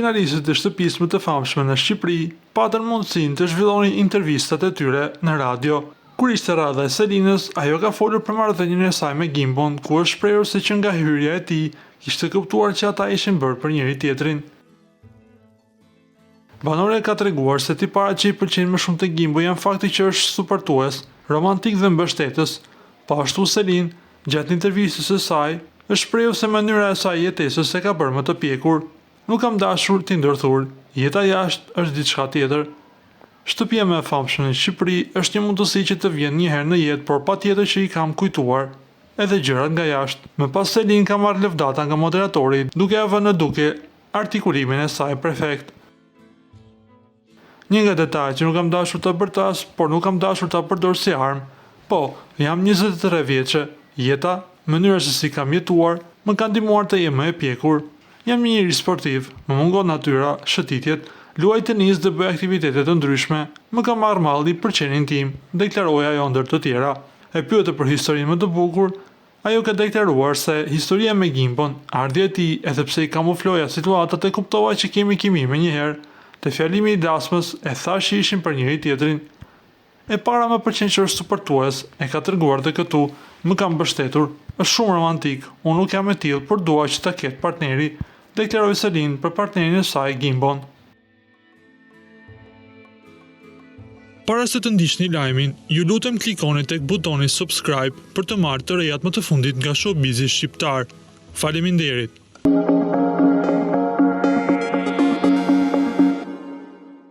finalistët e shtëpisë më të famshme në Shqipëri patën mundësinë të zhvillonin intervistat e tyre në radio. Kur ishte radha e Selinës, ajo ka folur për marrëdhënien e saj me Gimbon, ku është shprehur se që nga hyrja e tij kishte kuptuar që ata ishin bërë për njëri tjetrin. Banorja ka treguar se tiparat që i pëlqejnë më shumë te Gimbo janë fakti që është suportues, romantik dhe mbështetës. Ashtu Selin, gjatë intervistës së saj, është shprehur se mënyra e saj jetesës e ka bërë më të pjekur. Nuk kam dashur t'i ndërthur, jeta jashtë është diçka tjetër. Shtëpia më e famshme në Shqipëri është një mundësi që të vjen një herë në jetë, por patjetër që i kam kujtuar edhe gjërat nga jashtë. Më pas Selin ka marrë lëvdata nga moderatori, duke ia vënë në duke artikulimin e saj perfekt. Një nga detajët që nuk kam dashur të bërtas, por nuk kam dashur ta përdor si armë. Po, jam 23 vjeçë, jeta, mënyra se si kam jetuar, më ka ndihmuar të jem më e pjekur. Jam një njeri sportiv, më mungon natyra, shëtitjet, luaj tenis dhe bëj aktivitete të ndryshme, më ka marrë malli për qenin tim, deklaroi ajo ndër të tjera. E pyetur për historinë më të bukur, ajo ka deklaruar se historia me Gimbon, ardhja e tij, edhe pse i kamufloja situatat e kuptova që kemi kimi me njëherë, te fjalimi i dasmës e thash që ishin për njëri tjetrin. E para më pëlqen që është suportues, e ka treguar dhe këtu, më ka mbështetur, është shumë romantik, unë nuk jam e tillë, por dua që ta ketë partneri, deklaroi Selin për partnerin e saj Gimbon. Para se të ndiqni lajmin, ju lutem klikoni tek butoni subscribe për të marrë të rejat më të fundit nga showbizi shqiptar. Faleminderit.